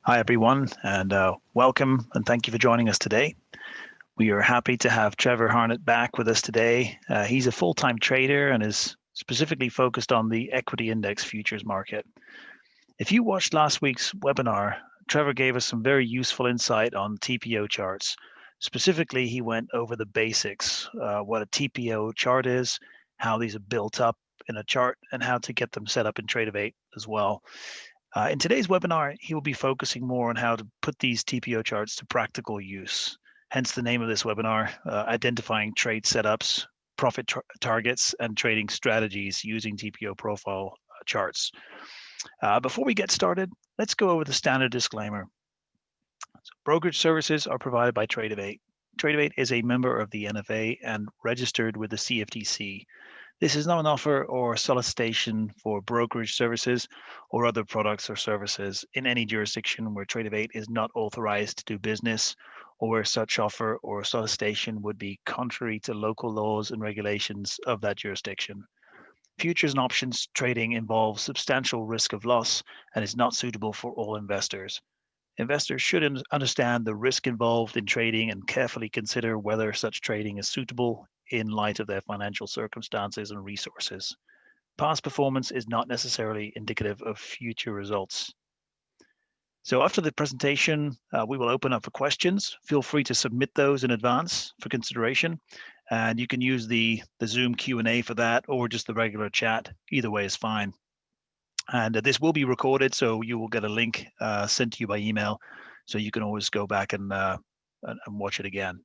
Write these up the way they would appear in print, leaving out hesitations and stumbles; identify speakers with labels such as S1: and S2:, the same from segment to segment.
S1: Hi, everyone, and welcome and thank you for joining us today. We are happy to have Trevor Harnett back with us today. He's a full-time trader and is specifically focused on the equity index futures market. If you watched last week's webinar, Trevor gave us some very useful insight on TPO charts. Specifically, he went over the basics, what a TPO chart is, how these are built up in a chart, and how to get them set up in Tradovate as well. In today's webinar, he will be focusing more on how to put these TPO charts to practical use. Hence the name of this webinar, identifying trade setups, profit targets, and trading strategies using TPO profile charts. Before we get started, let's go over the standard disclaimer. So brokerage services are provided by Tradovate. Tradovate is a member of the NFA and registered with the CFTC. This is not an offer or solicitation for brokerage services or other products or services in any jurisdiction where Tradovate is not authorized to do business, or where such offer or solicitation would be contrary to local laws and regulations of that jurisdiction. Futures and options trading involves substantial risk of loss and is not suitable for all investors. Investors should understand the risk involved in trading and carefully consider whether such trading is suitable in light of their financial circumstances and resources. Past performance is not necessarily indicative of future results. So after the presentation, we will open up for questions. Feel free to submit those in advance for consideration. And you can use the Zoom Q&A for that, or just the regular chat. Either way is fine. And this will be recorded, so you will get a link sent to you by email, so you can always go back and watch it again.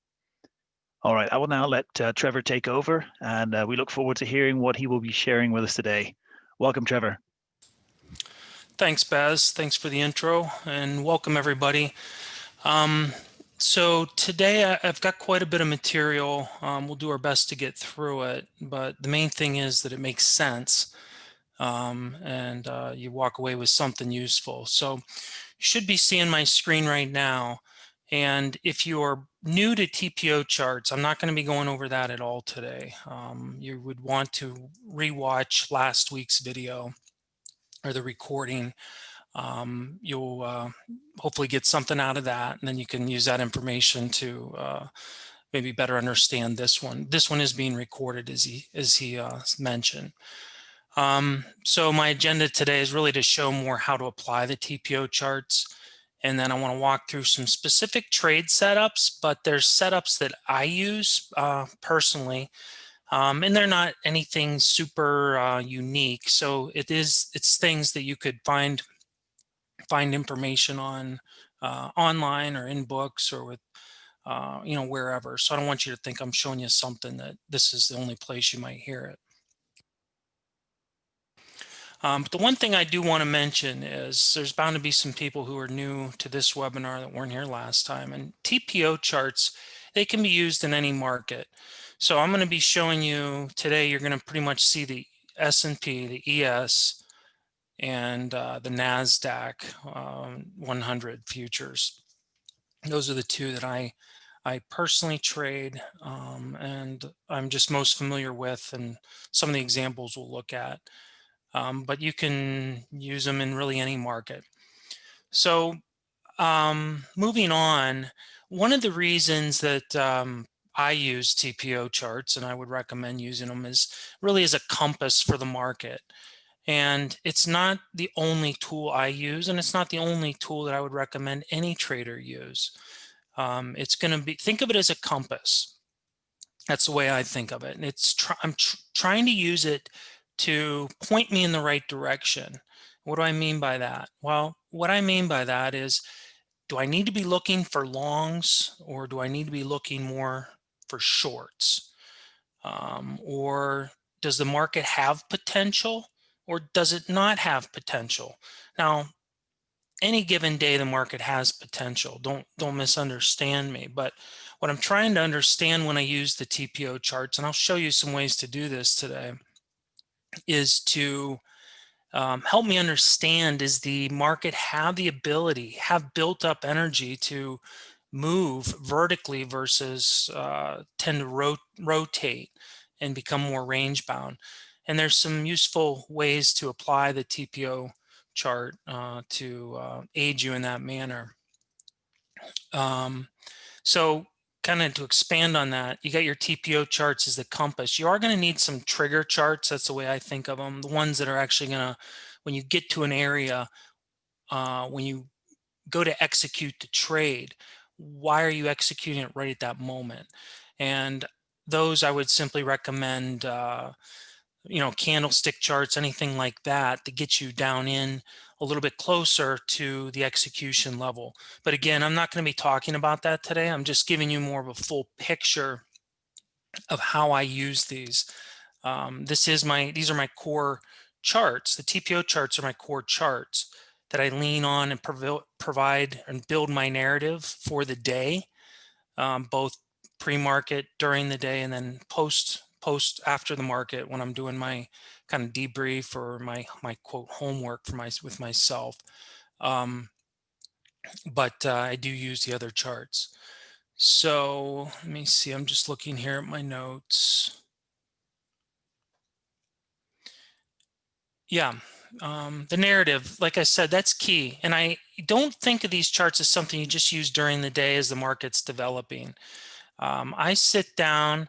S1: All right, I will now let Trevor take over, and we look forward to hearing what he will be sharing with us today. Welcome, Trevor.
S2: Thanks, Baz. Thanks for the intro, and welcome everybody. So today I've got quite a bit of material. We'll do our best to get through it, but the main thing is that it makes sense, and you walk away with something useful. So you should be seeing my screen right now. And if you are new to TPO charts, I'm not going to be going over that at all today. You would want to rewatch last week's video or the recording. You'll hopefully get something out of that, and then you can use that information to maybe better understand this one. This one is being recorded, as he mentioned. So my agenda today is really to show more how to apply the TPO charts, and then I want to walk through some specific trade setups, but there's setups that I use personally. And they're not anything super unique. So it's things that you could find information on online or in books or with wherever. So I don't want you to think I'm showing you something that this is the only place you might hear it. But the one thing I do want to mention is there's bound to be some people who are new to this webinar that weren't here last time. And TPO charts, they can be used in any market. So I'm going to be showing you today, you're going to pretty much see the S&P, the ES, and the Nasdaq 100 futures. Those are the two that I personally trade, and I'm just most familiar with, and some of the examples we'll look at. But you can use them in really any market. So moving on, one of the reasons that I use TPO charts, and I would recommend using them, is really as a compass for the market. And it's not the only tool I use, and it's not the only tool that I would recommend any trader use. It's going to be, think of it as a compass. That's the way I think of it. And I'm trying to use it to point me in the right direction. What do I mean by that? Well, what I mean by that is, do I need to be looking for longs, or do I need to be looking more for shorts? Or does the market have potential, or does it not have potential? Now, any given day the market has potential. Don't misunderstand me. But what I'm trying to understand when I use the TPO charts, and I'll show you some ways to do this today, is to help me understand, does the market have the ability, have built up energy to move vertically versus tend to rotate and become more range bound? And there's some useful ways to apply the TPO chart to aid you in that manner. So kind of to expand on that, you got your TPO charts as the compass. You are going to need some trigger charts. That's the way I think of them. The ones that are actually going to, when you get to an area, when you go to execute the trade, why are you executing it right at that moment? And those I would simply recommend, candlestick charts, anything like that, to get you down in a little bit closer to the execution level. But again, I'm not going to be talking about that today. I'm just giving you more of a full picture of how I use these. These are my core charts. The TPO charts are my core charts that I lean on and provide and build my narrative for the day, both pre-market, during the day, and then post after the market when I'm doing my kind of debrief or my quote homework with myself. But I do use the other charts. So let me see. I'm just looking here at my notes. Yeah, the narrative, like I said, that's key. And I don't think of these charts as something you just use during the day as the market's developing. I sit down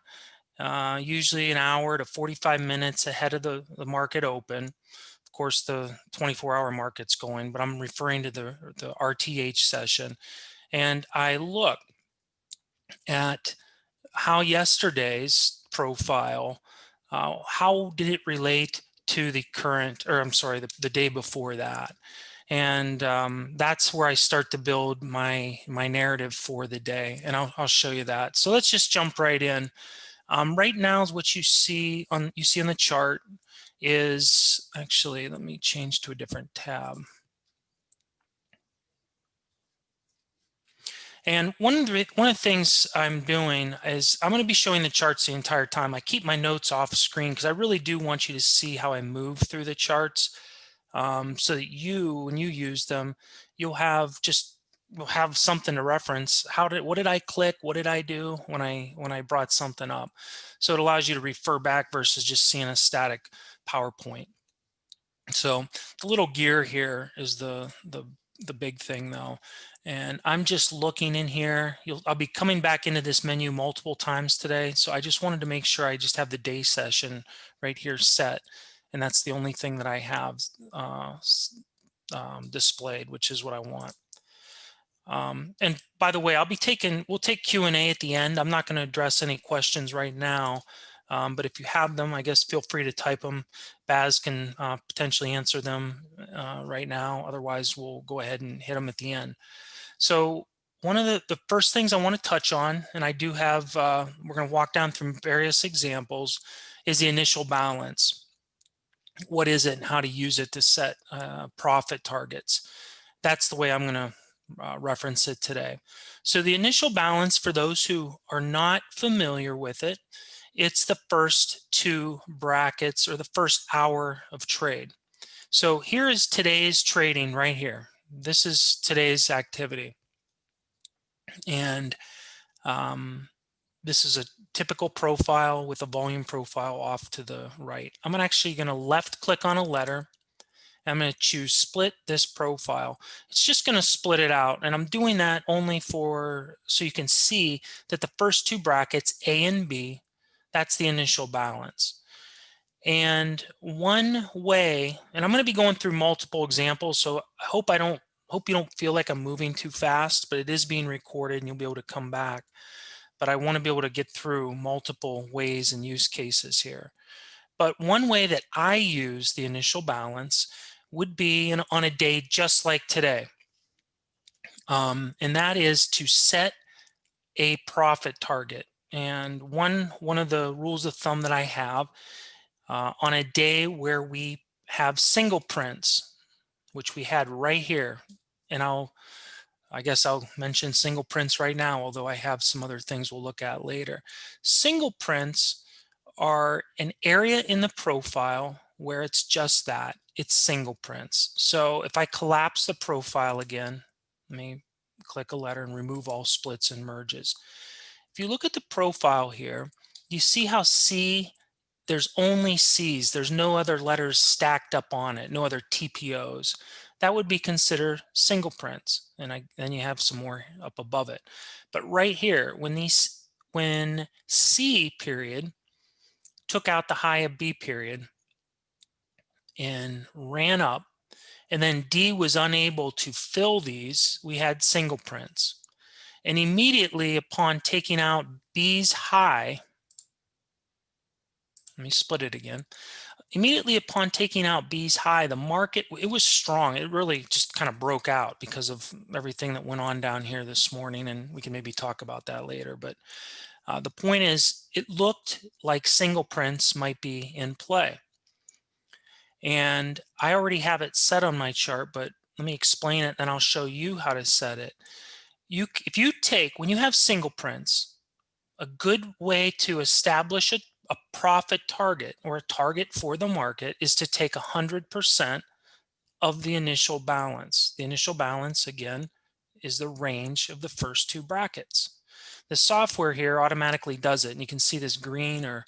S2: usually an hour to 45 minutes ahead of the market open. Of course, the 24-hour market's going, but I'm referring to the RTH session. And I look at how yesterday's profile, how did it relate to the current, or I'm sorry, the day before that. And that's where I start to build my narrative for the day. And I'll show you that. So let's just jump right in. Right now is what you see on the chart is actually, let me change to a different tab. And one of the things I'm doing is I'm going to be showing the charts the entire time. I keep my notes off screen because I really do want you to see how I move through the charts, so that when you use them, you'll have something to reference. What did I click? What did I do when I brought something up? So it allows you to refer back versus just seeing a static PowerPoint. So the little gear here is the big thing though. And I'm just looking in here. I'll be coming back into this menu multiple times today. So I just wanted to make sure I just have the day session right here set. And that's the only thing that I have displayed, which is what I want. And by the way, we'll take Q&A at the end. I'm not going to address any questions right now. But if you have them, I guess feel free to type them. Baz can potentially answer them right now. Otherwise, we'll go ahead and hit them at the end. So one of the first things I want to touch on, and I do have, we're going to walk down through various examples, is the initial balance. What is it and how to use it to set profit targets? That's the way I'm going to reference it today. So the initial balance, for those who are not familiar with it, it's the first two brackets or the first hour of trade. So here is today's trading right here. This is today's activity. And this is a typical profile with a volume profile off to the right. I'm actually going to left click on a letter. I'm going to choose split this profile. It's just going to split it out. And I'm doing that only so you can see that the first two brackets, A and B, that's the initial balance. And one way, and I'm going to be going through multiple examples, so I hope you don't feel like I'm moving too fast, but it is being recorded and you'll be able to come back. But I want to be able to get through multiple ways and use cases here. But one way that I use the initial balance would be on a day just like today. And that is to set a profit target. And one of the rules of thumb that I have on a day where we have single prints, which we had right here, and I guess I'll mention single prints right now, although I have some other things we'll look at later. Single prints are an area in the profile where it's just that, it's single prints. So if I collapse the profile again, let me click a letter and remove all splits and merges. If you look at the profile here, you see how C there's only C's, there's no other letters stacked up on it, no other TPOs, that would be considered single prints. And then you have some more up above it. But right here, when C period took out the high of B period and ran up, and then D was unable to fill these, we had single prints. And immediately upon taking out B's high, let me split it again. Immediately upon taking out B's high, the market, it was strong. It really just kind of broke out because of everything that went on down here this morning, and we can maybe talk about that later. But the point is, it looked like single prints might be in play. And I already have it set on my chart, but let me explain it, and I'll show you how to set it. When you have single prints, a good way to establish a profit target or a target for the market is to take 100% of the initial balance. The initial balance, again, is the range of the first two brackets. The software here automatically does it, and you can see this green or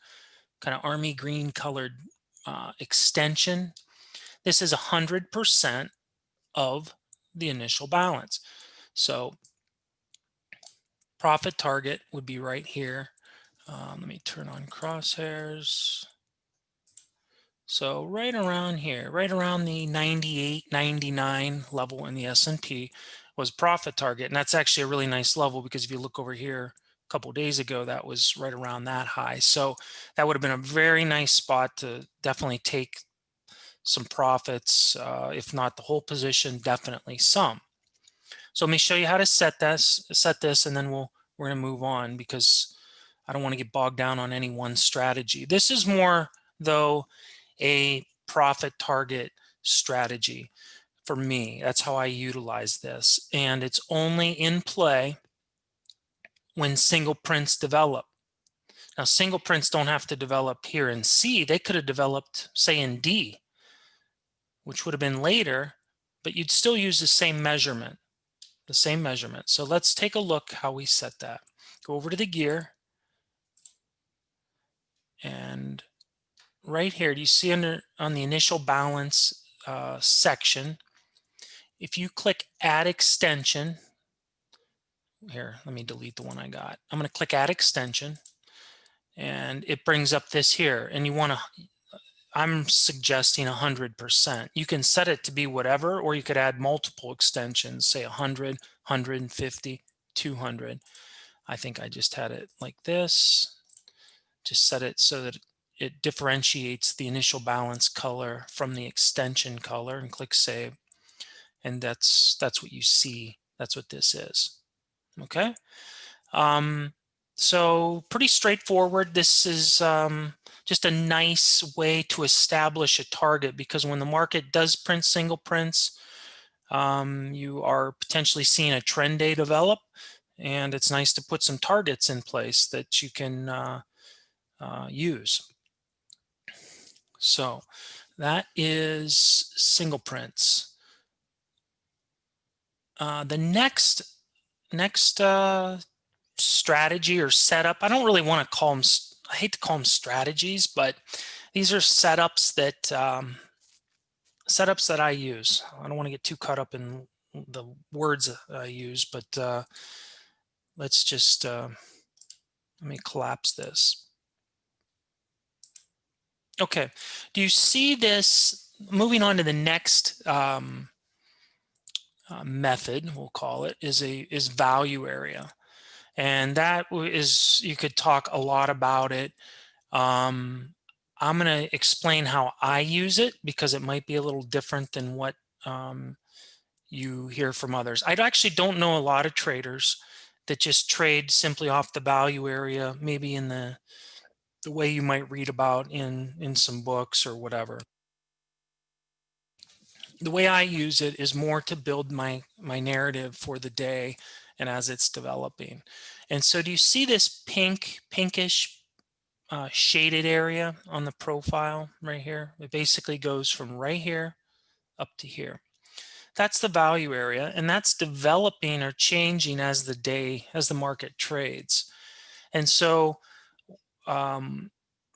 S2: kind of army green colored extension. This is 100% of the initial balance. So profit target would be right here. Let me turn on crosshairs. So right around here, right around the 98, 99 level in the S&P was profit target. And that's actually a really nice level, because if you look over here a couple of days ago, that was right around that high. So that would have been a very nice spot to definitely take some profits, if not the whole position, definitely some. So let me show you how to set this, and then we're going to move on, because I don't want to get bogged down on any one strategy. This is more, though, a profit target strategy for me. That's how I utilize this. And it's only in play when single prints develop. Now, single prints don't have to develop here in C. They could have developed, say, in D, which would have been later, but you'd still use the same measurement. So let's take a look how we set that. Go over to the gear, and right here, do you see on the initial balance section, if you click add extension, here, let me delete the one I got. I'm going to click add extension, and it brings up this here, and you want to, I'm suggesting 100%. You can set it to be whatever, or you could add multiple extensions, say 100, 150, 200. I think I just had it like this. Just set it so that it differentiates the initial balance color from the extension color, and click save. And that's what you see. That's what this is. Okay. So pretty straightforward. This is just a nice way to establish a target, because when the market does print single prints, you are potentially seeing a trend day develop, and it's nice to put some targets in place that you can use. So that is single prints. The next strategy or setup, I don't really want to call them, I hate to call them strategies, but these are setups that I use. I don't want to get too caught up in the words I use, but let's just let me collapse this. Okay, do you see this? Moving on to the next method, we'll call it, is value area. And that is, you could talk a lot about it. I'm going to explain how I use it, because it might be a little different than what you hear from others. I actually don't know a lot of traders that just trade simply off the value area, maybe in the way you might read about in some books or whatever. The way I use it is more to build my narrative for the day and as it's developing. And so do you see this pinkish shaded area on the profile right here? It basically goes from right here up to here. That's the value area, and that's developing or changing as the market trades. And so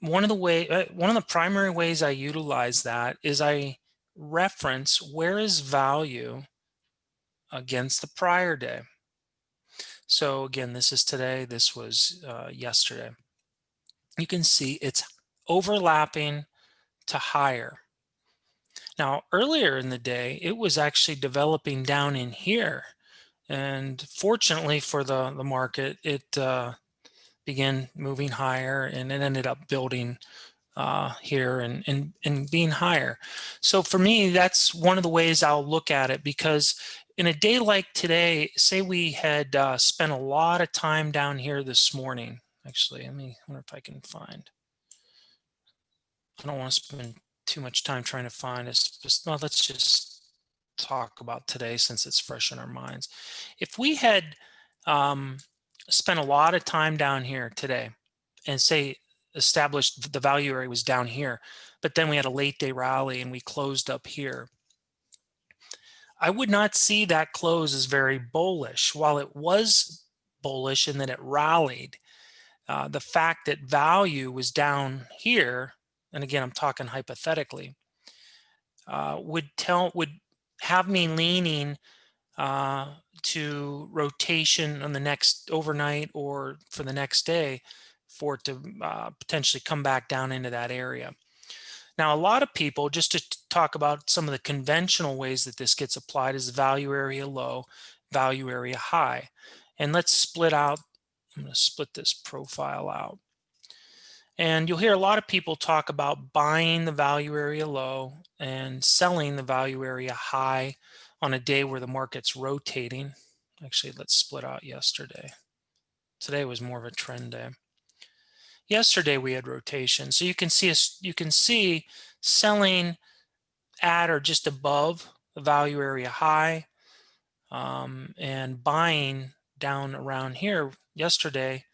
S2: one of the primary ways I utilize that is I reference where is value against the prior day. So again, this is today, this was yesterday. You can see it's overlapping to higher. Now, earlier in the day, it was actually developing down in here. And fortunately for the market, it began moving higher, and it ended up building here and being higher. So for me, that's one of the ways I'll look at it, because in a day like today, say we had spent a lot of time down here this morning. Actually, let me wonder if I can find. I don't want to spend too much time trying to find it. No, let's just talk about today since it's fresh in our minds. If we had spent a lot of time down here today and say established the value area was down here, but then we had a late day rally and we closed up here, I would not see that close as very bullish. While it was bullish in that it rallied, the fact that value was down here, and again, I'm talking hypothetically, would have me leaning to rotation on the next overnight or for the next day for it to potentially come back down into that area. Now, a lot of people, just to talk about some of the conventional ways that this gets applied, is value area low, value area high. And let's split out, I'm going to split this profile out. And you'll hear a lot of people talk about buying the value area low and selling the value area high on a day where the market's rotating. Actually, let's split out yesterday. Today was more of a trend day. Yesterday we had rotation, so you can see selling at or just above the value area high, and buying down around here yesterday.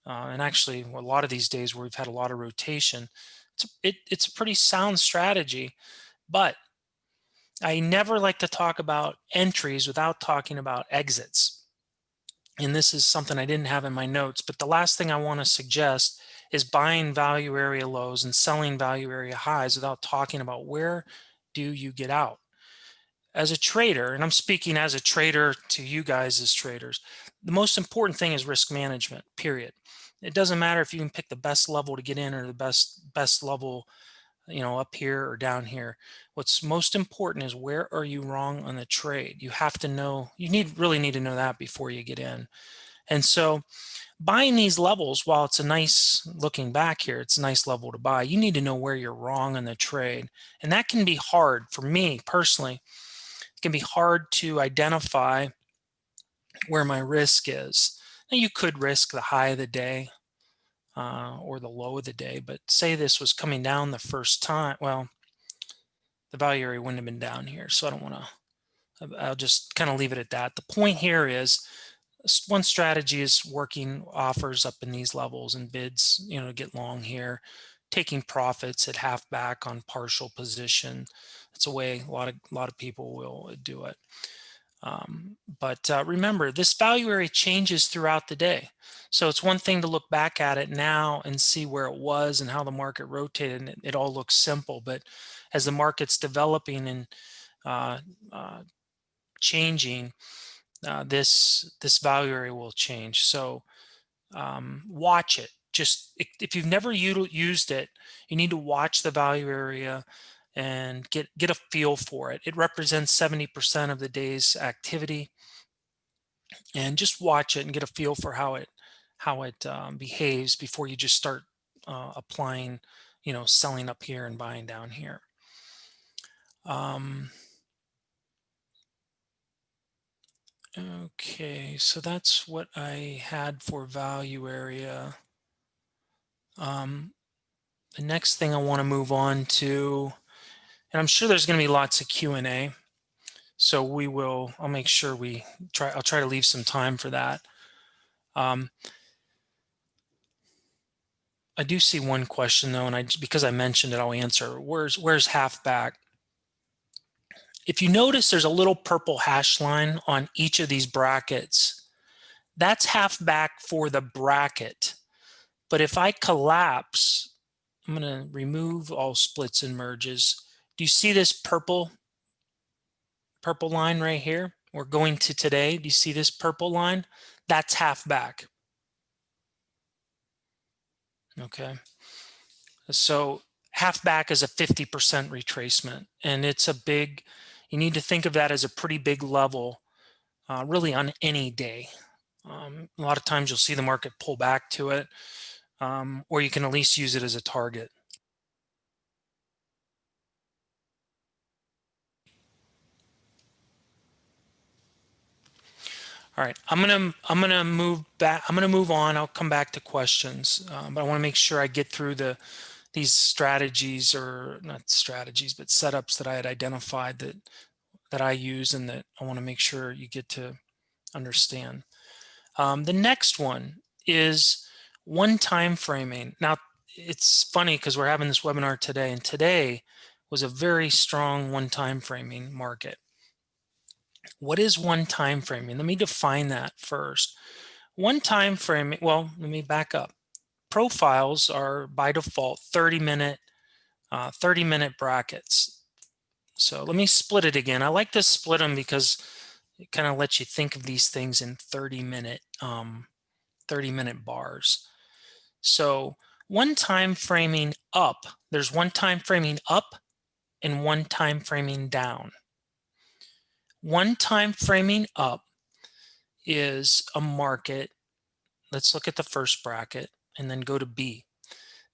S2: And actually, a lot of these days where we've had a lot of rotation, it's a pretty sound strategy. But I never like to talk about entries without talking about exits. And this is something I didn't have in my notes, but the last thing I want to suggest is buying value area lows and selling value area highs without talking about where do you get out. As a trader, and I'm speaking as a trader to you guys as traders, the most important thing is risk management, period. It doesn't matter if you can pick the best level to get in or the best level, up here or down here. What's most important is where are you wrong on the trade. You have to know, really need to know that before you get in. And so buying these levels, while it's a nice, looking back here, it's a nice level to buy, you need to know where you're wrong on the trade. And that can be hard for me personally. It can be hard to identify where my risk is. Now, you could risk the high of the day or the low of the day, but say this was coming down the first time, well, the value area wouldn't have been down here, so I don't want to, I'll just kind of leave it at that. The point here is one strategy is working offers up in these levels and bids, to get long here, taking profits at half back on partial position. That's a way a lot of people will do it. But remember, this value area changes throughout the day. So it's one thing to look back at it now and see where it was and how the market rotated, and it all looks simple. But as the market's developing and changing, this value area will change. So watch it. Just if you've never used it, you need to watch the value area and get a feel for it. It represents 70% of the day's activity, and just watch it and get a feel for how it behaves before you just start applying, selling up here and buying down here. Okay, so that's what I had for value area. The next thing I want to move on to, and I'm sure there's going to be lots of Q&A, so I'll make sure I'll try to leave some time for that. I do see one question though, and because I mentioned it, I'll answer. Where's half back? If you notice, there's a little purple hash line on each of these brackets. That's half back for the bracket. But if I collapse I'm going to remove all splits and merges. Do you see this purple line right here? We're going to today. Do you see this purple line? That's half back. Okay. So half back is a 50% retracement, and it's a big, you need to think of that as a pretty big level, really on any day. A lot of times you'll see the market pull back to it, or you can at least use it as a target. All right, I'm gonna move back. I'm gonna move on. I'll come back to questions, but I want to make sure I get through these strategies, or not strategies, but setups that I had identified that I use and that I want to make sure you get to understand. The next one is one time framing. Now, it's funny because we're having this webinar today, and today was a very strong one time framing market. What is one time framing? Let me define that first. One time framing, well, let me back up. Profiles are by default 30-minute brackets. So let me split it again. I like to split them because it kind of lets you think of these things in 30-minute bars. So one time framing up, there's one time framing up and one time framing down. One time framing up is a market. Let's look at the first bracket and then go to B.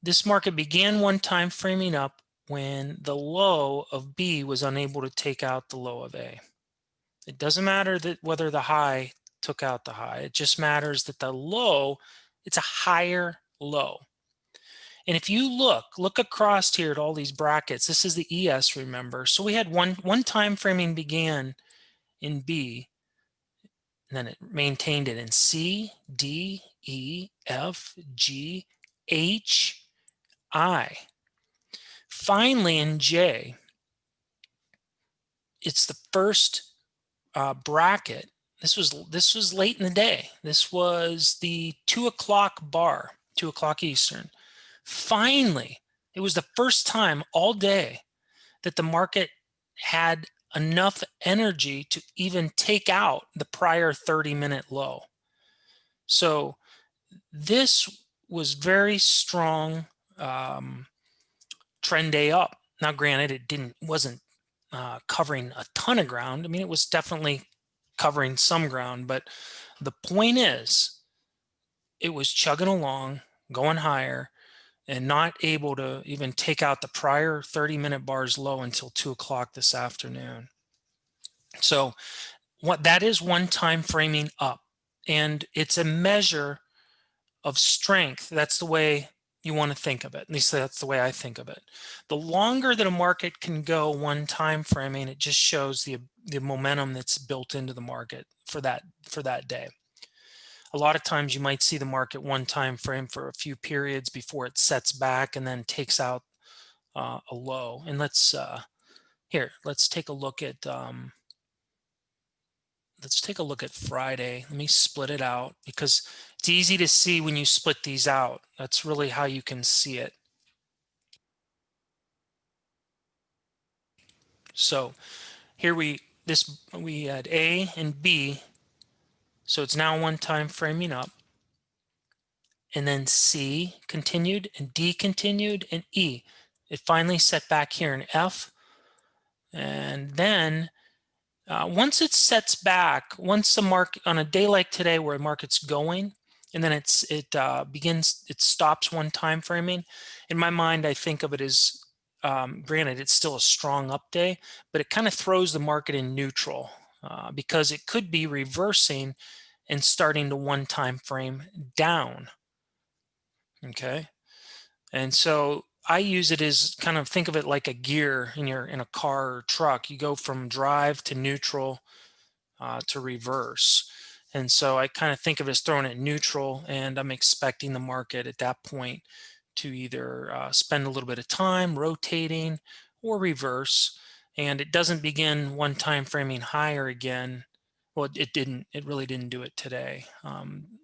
S2: This market began one time framing up when the low of B was unable to take out the low of A. It doesn't matter that whether the high took out the high. It just matters that the low, it's a higher low. And if you look across here at all these brackets, this is the ES, remember. So we had one time framing began in B, and then it maintained it in C, D, E, F, G, H, I. Finally in J, it's the first bracket. This was late in the day. This was the 2 o'clock bar, 2 o'clock Eastern. Finally, it was the first time all day that the market had enough energy to even take out the prior 30-minute low. So this was very strong trend day up. Now, granted, it wasn't covering a ton of ground. I mean, it was definitely covering some ground, but the point is, it was chugging along, going higher, and not able to even take out the prior 30-minute bars low until 2 o'clock this afternoon. So that is one time framing up, and it's a measure of strength. That's the way you want to think of it. At least that's the way I think of it. The longer that a market can go one time framing, it just shows the momentum that's built into the market for that day. A lot of times you might see the market one time frame for a few periods before it sets back and then takes out a low. And let's take a look at Friday. Let me split it out because it's easy to see when you split these out. That's really how you can see it. So here we had A and B. So it's now one time framing up. And then C continued and D continued and E. It finally set back here in F. And then once it sets back, once the market, on a day like today where the market's going, and then it stops one time framing. In my mind, I think of it as, granted, it's still a strong up day, but it kind of throws the market in neutral because it could be reversing and starting to one time frame down. Okay. And so I use it as kind of, think of it like a gear in a car or truck. You go from drive to neutral to reverse. And so I kind of think of it as throwing it neutral, and I'm expecting the market at that point to either spend a little bit of time rotating or reverse. And it doesn't begin one time framing higher again. Well, it really didn't do it today.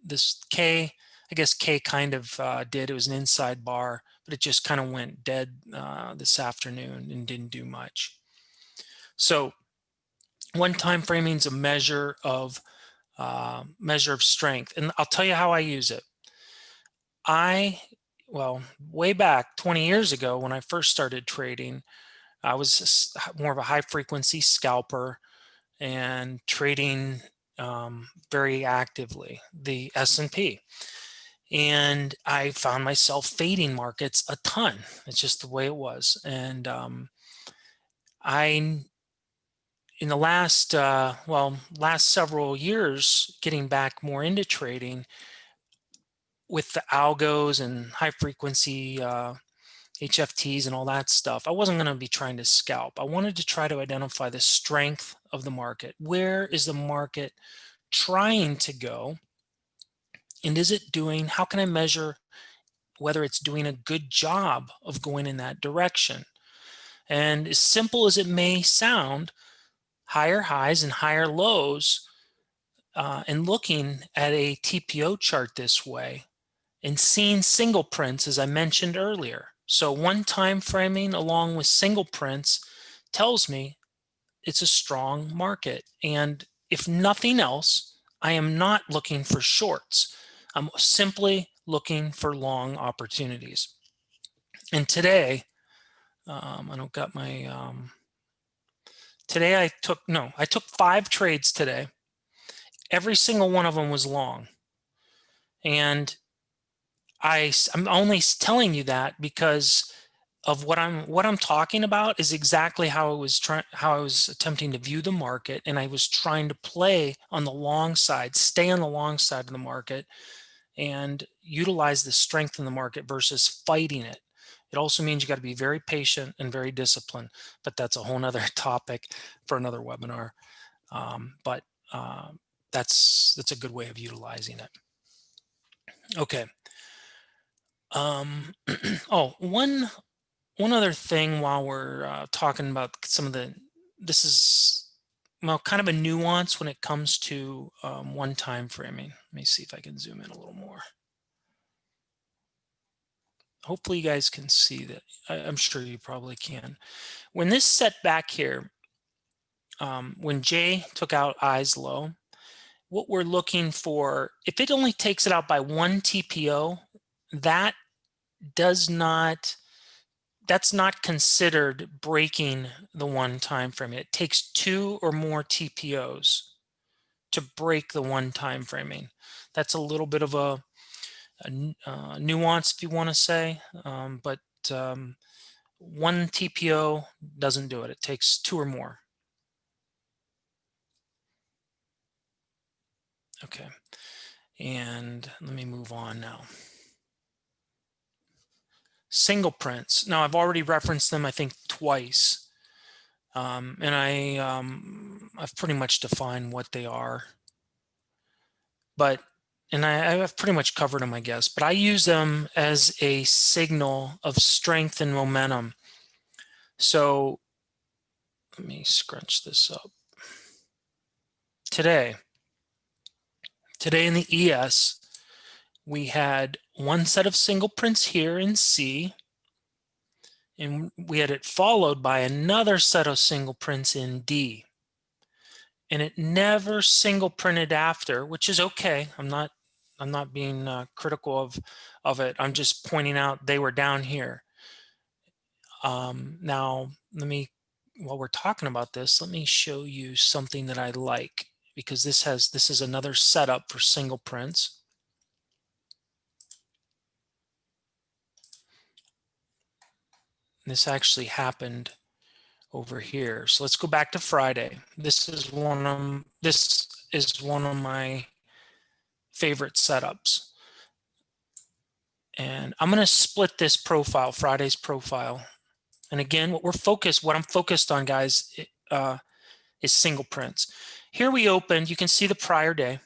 S2: This K, I guess K kind of did. It was an inside bar, but it just kind of went dead this afternoon and didn't do much. So one time framing is a measure of strength, and I'll tell you how I use it. Well, way back 20 years ago when I first started trading, I was more of a high frequency scalper and trading very actively the S&P. And I found myself fading markets a ton. It's just the way it was. And in the last several years, getting back more into trading with the algos and high frequency HFTs and all that stuff, I wasn't going to be trying to scalp. I wanted to try to identify the strength of the market. Where is the market trying to go? And is it doing, how can I measure whether it's doing a good job of going in that direction? And as simple as it may sound, higher highs and higher lows, and looking at a TPO chart this way and seeing single prints, as I mentioned earlier. So one time framing along with single prints tells me it's a strong market. And if nothing else, I am not looking for shorts. I'm simply looking for long opportunities. And today, I don't got my, today I took 5 trades today. Every single one of them was long. And I'm only telling you that because of what I'm talking about is exactly how I was attempting to view the market, and I was trying to play on the long side, stay on the long side of the market, and utilize the strength in the market versus fighting it. It also means you got to be very patient and very disciplined, but that's a whole nother topic for another webinar. That's a good way of utilizing it. Okay. Oh, one other thing while we're talking about some of this is, well, kind of a nuance when it comes to one time framing. Let me see if I can zoom in a little more. Hopefully you guys can see that. I'm sure you probably can. When this set back here, when J took out eyes low, what we're looking for, if it only takes it out by 1 TPO, that's not considered breaking the one time frame. It takes 2 or more TPOs to break the one time framing. That's a little bit of a nuance, if you want to say, but 1 TPO doesn't do it. It takes 2 or more. Okay, and let me move on now. Single prints. Now I've already referenced them, I think, twice, and I've pretty much defined what they are. And I've pretty much covered them, I guess, but I use them as a signal of strength and momentum. So let me scrunch this up. Today in the ES, we had one set of single prints here in C, and we had it followed by another set of single prints in D. And it never single printed after, which is okay. I'm not being critical of it. I'm just pointing out they were down here. Now, while we're talking about this, let me show you something that I like, because this is another setup for single prints. This actually happened over here. So let's go back to Friday. This is one of my favorite setups. And I'm going to split this profile, Friday's profile. And again, what I'm focused on, guys, is single prints. Here we opened, you can see the prior day.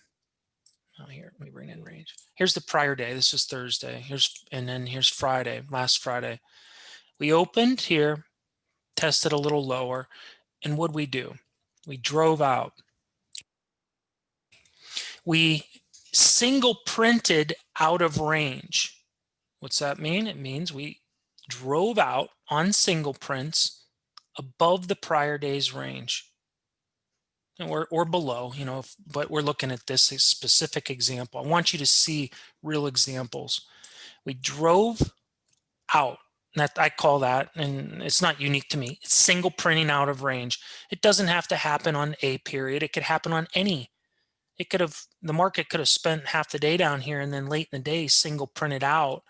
S2: Oh, here, let me bring in range. Here's the prior day. This is Thursday. And then here's Friday, last Friday. We opened here, tested a little lower, and what'd we do? We drove out. We single printed out of range. What's that mean? It means we drove out on single prints above the prior day's range, or below, you know, but we're looking at this specific example. I want you to see real examples. We drove out. That I call that, and it's not unique to me, it's single printing out of range. It doesn't have to happen on a period. It could happen on any. It could have, the market could have spent half the day down here and then late in the day single printed out,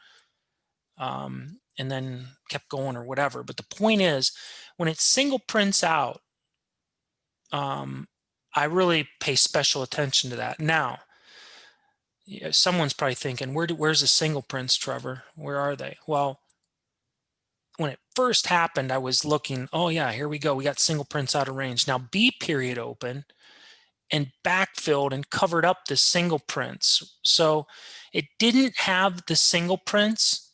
S2: and then kept going or whatever. But the point is, when it single prints out, I really pay special attention to that. Now, someone's probably thinking, where's the single prints, Trevor? Where are they? Well, when it first happened, I was looking, oh yeah, here we go. We got single prints out of range. Now B period open and backfilled and covered up the single prints. So it didn't have the single prints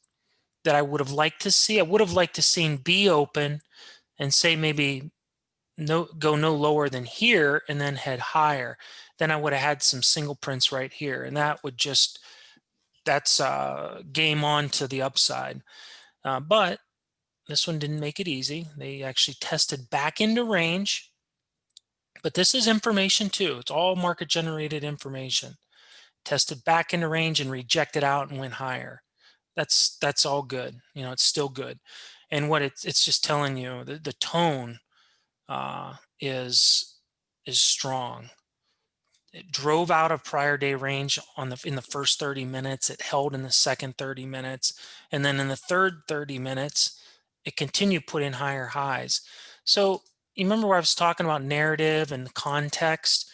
S2: that I would have liked to see. I would have liked to seen B open and say maybe go no lower than here and then head higher. Then I would have had some single prints right here, and that would just, that's game on to the upside. But this one didn't make it easy. They actually tested back into range, but this is information too. It's all market generated information. Tested back into range and rejected out and went higher. That's all good. You know, it's still good. And what it's just telling you, the tone is strong. It drove out of prior day range in the first 30 minutes. It held in the second 30 minutes, and then in the third 30 minutes, it continued put in higher highs. So you remember where I was talking about narrative and context?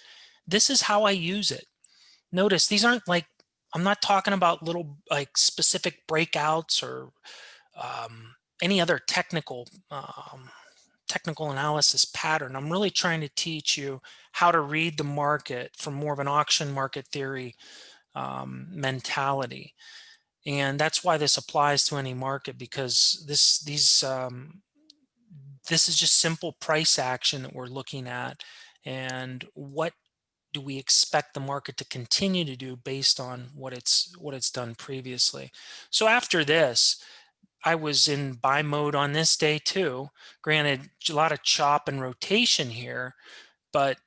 S2: This is how I use it. Notice these aren't like, I'm not talking about little like specific breakouts or any other technical analysis pattern. I'm really trying to teach you how to read the market from more of an auction market theory mentality. And that's why this applies to any market, because this is just simple price action that we're looking at, and what do we expect the market to continue to do based on what it's done previously. So after this, I was in buy mode on this day too. Granted, a lot of chop and rotation here, but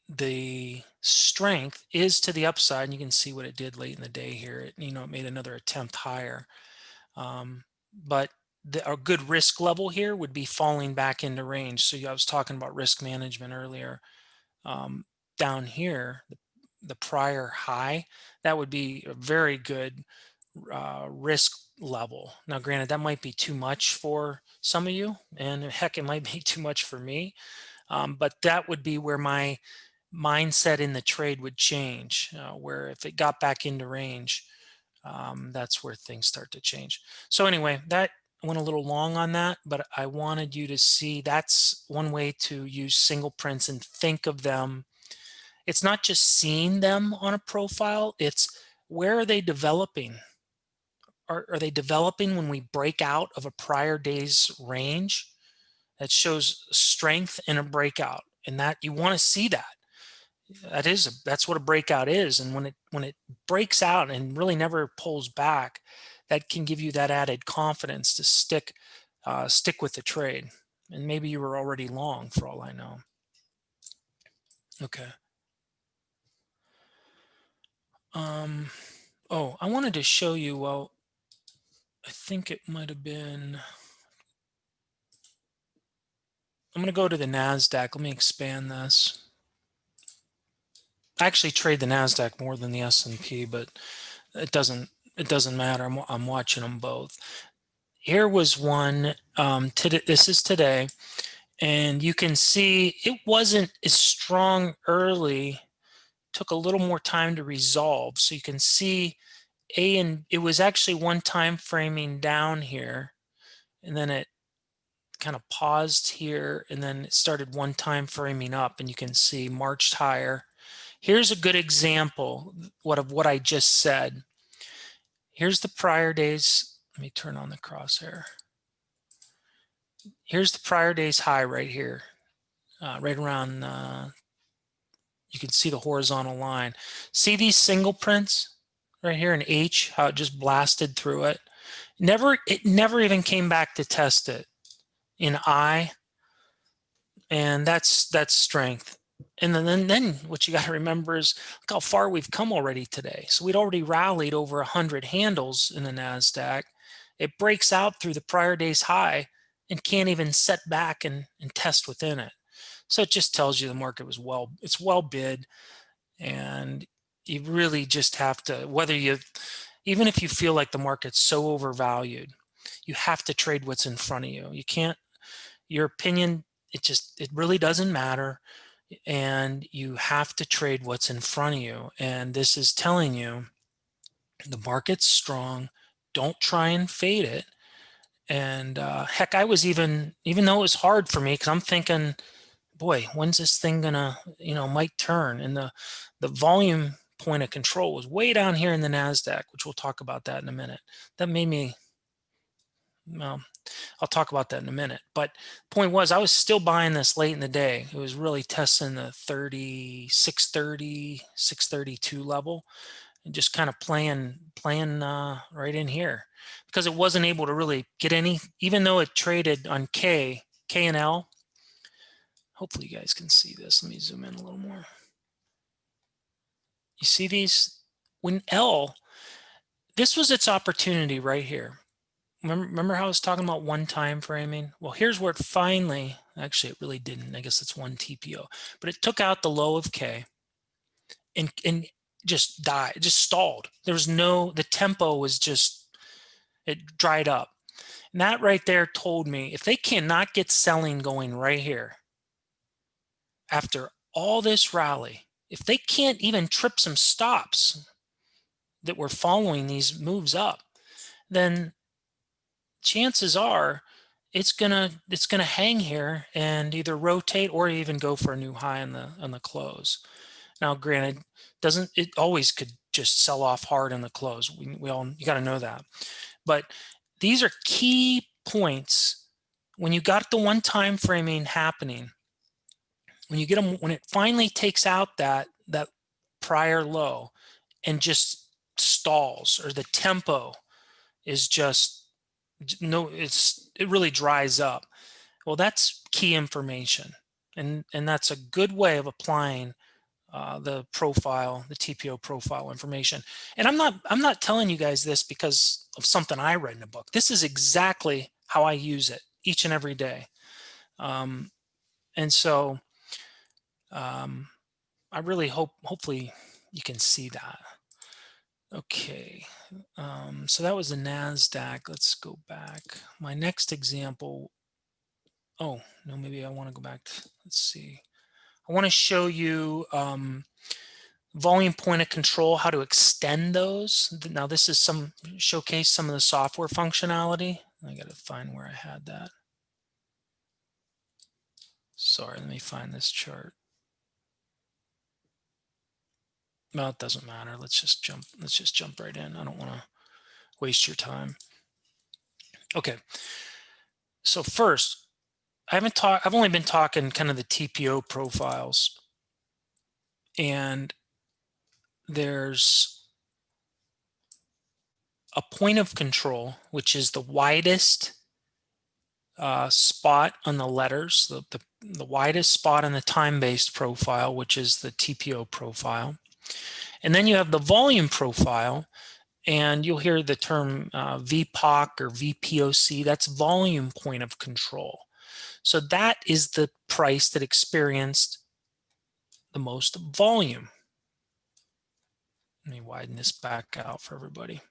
S2: the strength is to the upside, and you can see what it did late in the day here. It made another attempt higher, but a good risk level here would be falling back into range. So I was talking about risk management earlier. Down here, the prior high, that would be a very good risk level. Now, granted, that might be too much for some of you, and heck, it might be too much for me. But that would be where my mindset in the trade would change, where if it got back into range, that's where things start to change. So anyway, that went a little long on that, but I wanted you to see that's one way to use single prints and think of them. It's not just seeing them on a profile, it's where are they developing? Are they developing when we break out of a prior day's range? That shows strength in a breakout, and that you want to see that. That's what a breakout is. And when it breaks out and really never pulls back, that can give you that added confidence to stick with the trade. And maybe you were already long, for all I know. Okay. Oh, I wanted to show you, well, I think it might have been, I'm going to go to the Nasdaq. Let me expand this. I actually trade the Nasdaq more than the S&P, but it doesn't matter. I'm watching them both. Here was one today. This is today, and you can see it wasn't as strong early. Took a little more time to resolve. So you can see it was actually one time framing down here, and then it kind of paused here, and then it started one time framing up, and you can see marched higher. Here's a good example of what I just said. Here's the prior days. Let me turn on the crosshair. Here's the prior day's high right here, right around You can see the horizontal line. See these single prints right here in H, how it just blasted through it. It never even came back to test it. In I, and that's strength. And then what you got to remember is look how far we've come already today. So we'd already rallied over 100 handles in the Nasdaq. It breaks out through the prior day's high and can't even set back and test within it. So it just tells you the market was it's well bid, and you really just have to, even if you feel like the market's so overvalued, you have to trade what's in front of you. You can't, your opinion, it really doesn't matter, and you have to trade what's in front of you. And this is telling you the market's strong. Don't try and fade it. And heck, I was even though it was hard for me, because I'm thinking, boy, when's this thing gonna, might turn? And the volume point of control was way down here in the Nasdaq, which we'll talk about that in a minute. That made me, well, I'll talk about that in a minute. But point was, I was still buying this late in the day. It was really testing the 630, 632 level, and just kind of playing right in here, because it wasn't able to really get any, even though it traded on K and L. Hopefully you guys can see this. Let me zoom in a little more. You see these? When L, this was its opportunity right here. Remember how I was talking about one time framing? Well, here's where it finally, actually it really didn't. I guess it's one TPO, but it took out the low of K and just died, just stalled. There was the tempo was just, it dried up. And that right there told me, if they cannot get selling going right here, after all this rally, if they can't even trip some stops that were following these moves up, then chances are it's gonna hang here and either rotate or even go for a new high on the close. Now, granted, it always could just sell off hard in the close. You got to know that. But these are key points when you got the one time framing happening. When you get them, when it finally takes out that prior low and just stalls, or the tempo is just it really dries up. Well, that's key information, and that's a good way of applying the TPO profile information. And I'm not telling you guys this because of something I read in a book. This is exactly how I use it each and every day. And so I really hopefully you can see that. Okay, so that was the Nasdaq. Let's go back. My next example. Oh no, maybe I want to go back. Let's see. I want to show you volume point of control, how to extend those. Now this is showcase some of the software functionality. I got to find where I had that. Sorry, let me find this chart. Well, it doesn't matter. Let's just jump right in. I don't want to waste your time. Okay. So first, I've only been talking kind of the TPO profiles, and there's a point of control, which is the widest spot on the letters, the widest spot on the time-based profile, which is the TPO profile. And then you have the volume profile, and you'll hear the term VPOC or VPOC. That's volume point of control. So that is the price that experienced the most volume. Let me widen this back out for everybody.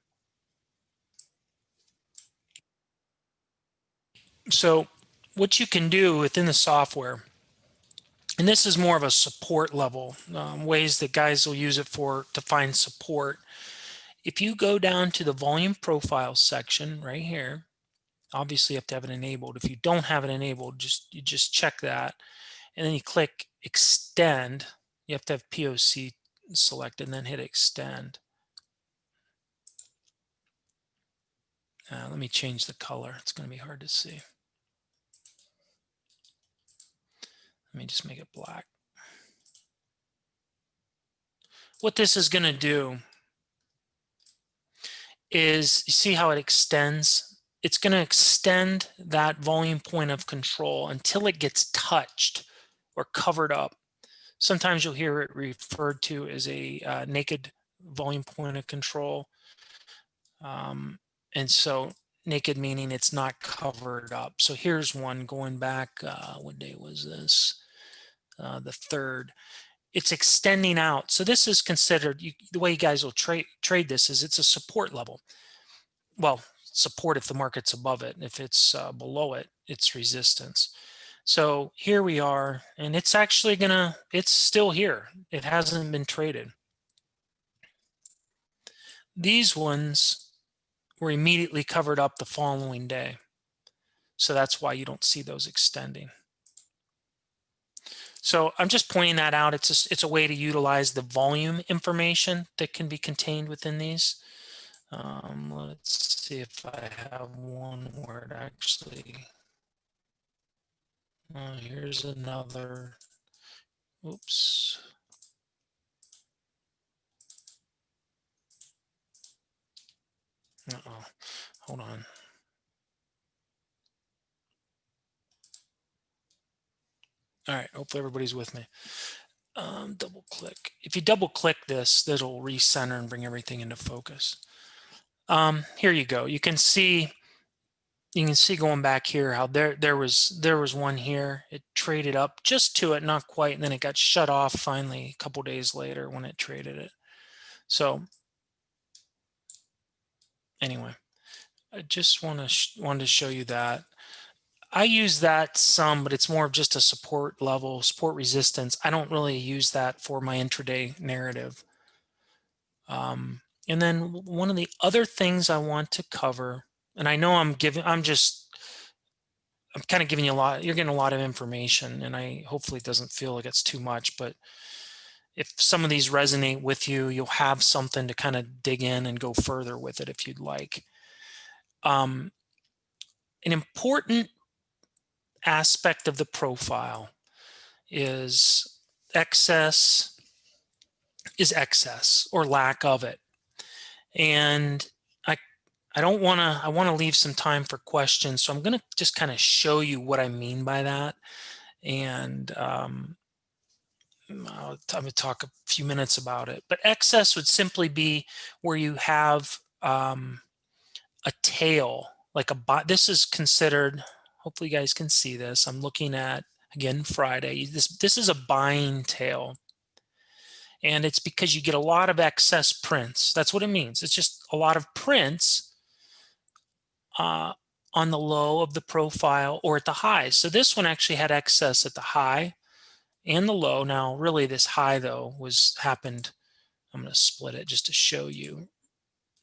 S2: So what you can do within the software, and this is more of a support level, ways that guys will use it to find support. If you go down to the volume profile section right here, obviously you have to have it enabled. If you don't have it enabled, you just check that, and then you click extend. You have to have POC selected and then hit extend. Let me change the color. It's going to be hard to see. Let me just make it black. what this is going to do is, you see how it extends? It's going to extend that volume point of control until it gets touched or covered up. Sometimes you'll hear it referred to as a naked volume point of control. And so naked meaning it's not covered up. So here's one going back, what day was this? The 3rd. It's extending out. So this is considered, the way you guys will trade this is it's a support level. Well, support if the market's above it. If it's below it, it's resistance. So here we are, and it's actually it's still here. It hasn't been traded. These ones were immediately covered up the following day. So that's why you don't see those extending. So I'm just pointing that out. It's a way to utilize the volume information that can be contained within these. Let's see if I have one word actually. Here's another. Oops. Uh-oh. Hold on. All right, hopefully everybody's with me. Double click. If you double click this, that'll recenter and bring everything into focus. Here you go. You can see going back here how there was one here. It traded up just to it, not quite, and then it got shut off finally a couple days later when it traded it. So anyway, I just wanted to show you that. I use that some, but it's more of just a support level, support resistance. I don't really use that for my intraday narrative. And then one of the other things I want to cover, and I know I'm kind of giving you a lot, you're getting a lot of information, and hopefully it doesn't feel like it's too much, but if some of these resonate with you, you'll have something to kind of dig in and go further with it if you'd like. An important aspect of the profile is excess or lack of it. And I want to leave some time for questions. So I'm going to just kind of show you what I mean by that. And I'm going to talk a few minutes about it. But excess would simply be where you have a tail, like this is considered, hopefully you guys can see this. I'm looking at, again, Friday. This is a buying tail. And it's because you get a lot of excess prints. That's what it means. It's just a lot of prints on the low of the profile or at the high. So this one actually had excess at the high and the low. Now, really this high though happened, I'm going to split it just to show you.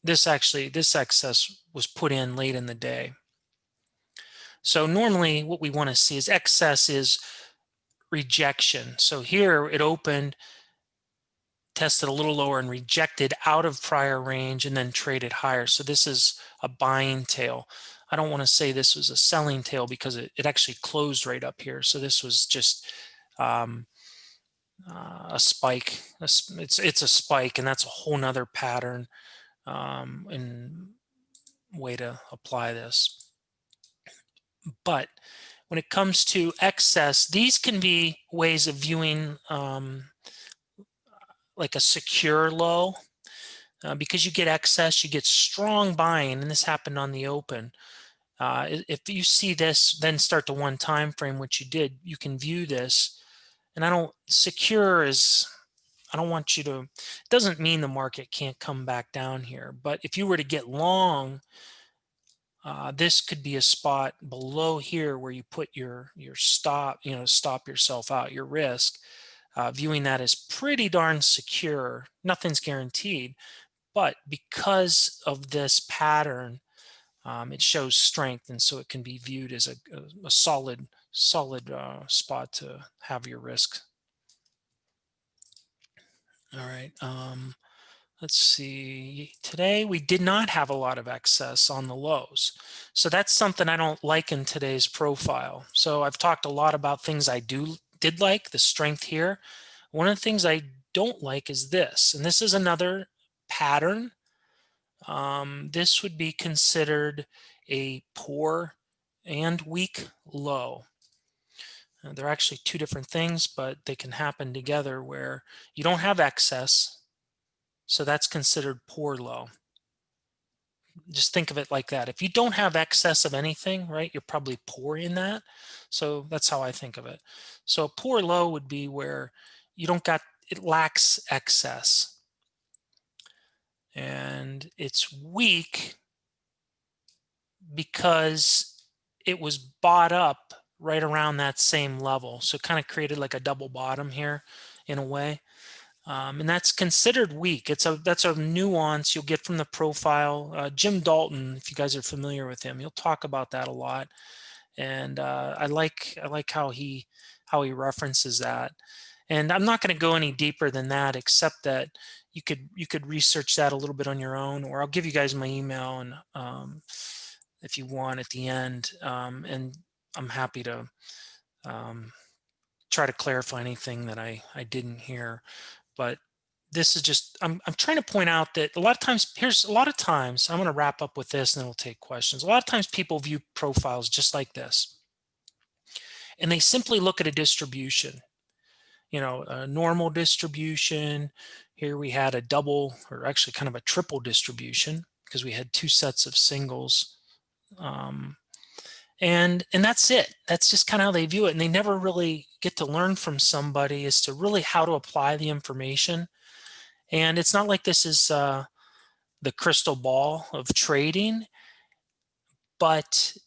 S2: This excess was put in late in the day. So normally what we want to see is excess is rejection. So here it opened, tested a little lower and rejected out of prior range and then traded higher. So this is a buying tail. I don't want to say this was a selling tail because it actually closed right up here. So this was just a spike. It's a spike, and that's a whole nother pattern and way to apply this. But when it comes to excess, these can be ways of viewing like a secure low. Because you get excess, you get strong buying, and this happened on the open. If you see this, then start the one time frame, which you did, you can view this. And I don't want you to, it doesn't mean the market can't come back down here. But if you were to get long, this could be a spot below here where you put your stop, stop yourself out, your risk. Viewing that as pretty darn secure. Nothing's guaranteed. But because of this pattern, it shows strength, and so it can be viewed as a solid spot to have your risk. All right, let's see. Today we did not have a lot of excess on the lows, so that's something I don't like in today's profile. So I've talked a lot about things I did like, the strength here. One of the things I don't like is this, and this is another pattern. This would be considered a poor and weak low. They're actually two different things, but they can happen together where you don't have excess, so that's considered poor low. Just think of it like that. If you don't have excess of anything, right, you're probably poor in that. So that's how I think of it. So a poor low would be where you don't got, it lacks excess. And it's weak because it was bought up right around that same level. So it kind of created like a double bottom here in a way. And that's considered weak. That's a nuance you'll get from the profile. Jim Dalton, if you guys are familiar with him, he'll talk about that a lot. And I like how he references that. And I'm not going to go any deeper than that, except that you could research that a little bit on your own, or I'll give you guys my email and if you want at the end. And I'm happy to try to clarify anything that I didn't hear. But this is just, I'm trying to point out that a lot of times, I'm going to wrap up with this and then we'll take questions. A lot of times people view profiles just like this, and they simply look at a distribution, a normal distribution. Here we had a double, or actually kind of a triple distribution, because we had two sets of singles. And that's it. That's just kind of how they view it. And they never really get to learn from somebody as to really how to apply the information. And it's not like this is the crystal ball of trading, but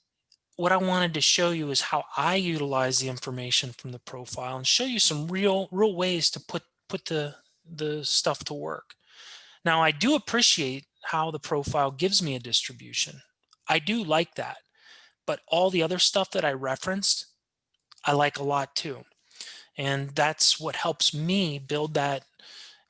S2: what I wanted to show you is how I utilize the information from the profile and show you some real ways to put the stuff to work. Now, I do appreciate how the profile gives me a distribution. I do like that. But all the other stuff that I referenced, I like a lot too. And that's what helps me build that,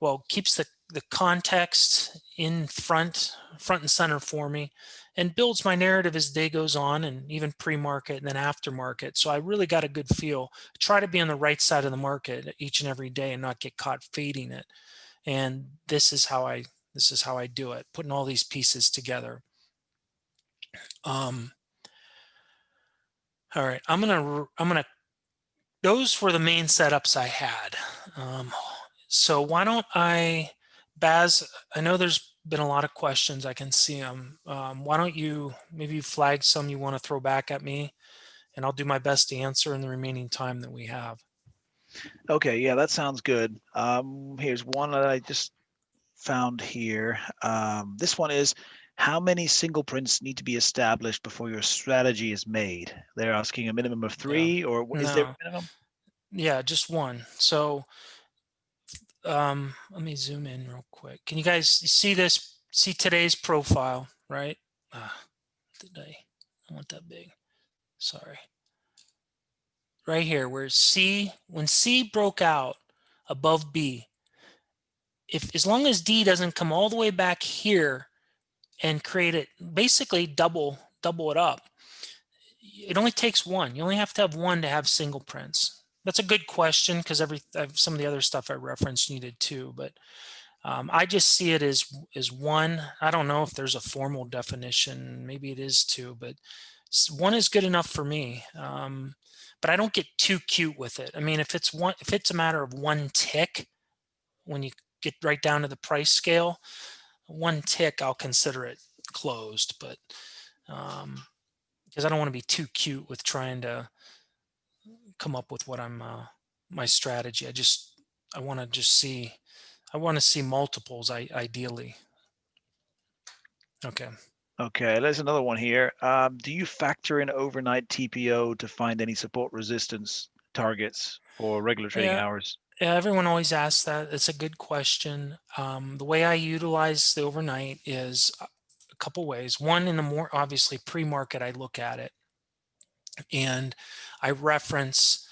S2: well, keeps the context in front and center for me, and builds my narrative as the day goes on, and even pre-market and then after market. So I really got a good feel. Try to be on the right side of the market each and every day and not get caught fading it. And this is how I do it, putting all these pieces together. All right, I'm gonna. Those were the main setups I had. So why don't Baz? I know there's been a lot of questions. I can see them. Why don't you maybe flag some you want to throw back at me, and I'll do my best to answer in the remaining time that we have.
S1: Okay, yeah, that sounds good. Here's one that I just found here. This one is, how many single prints need to be established before your strategy is made? They're asking a minimum of 3, or is there a minimum?
S2: Yeah, just one. So let me zoom in real quick. Can you guys see this? See today's profile, right? Today, I want that big. Sorry. Right here, where when C broke out above B, as long as D doesn't come all the way back here and create it, basically double it up, it only takes one. You only have to have one to have single prints. That's a good question, because some of the other stuff I referenced needed two, but I just see it as one. I don't know if there's a formal definition. Maybe it is two, but one is good enough for me. But I don't get too cute with it. I mean, if it's a matter of one tick, when you get right down to the price scale, one tick, I'll consider it closed. But because I don't want to be too cute with trying to come up with what my strategy. I want to see multiples, ideally. Okay.
S1: Okay, there's another one here. Do you factor in overnight TPO to find any support resistance targets for regular trading hours?
S2: Yeah, everyone always asks that. It's a good question. The way I utilize the overnight is a couple ways. One, in the more obviously pre-market, I look at it and I reference,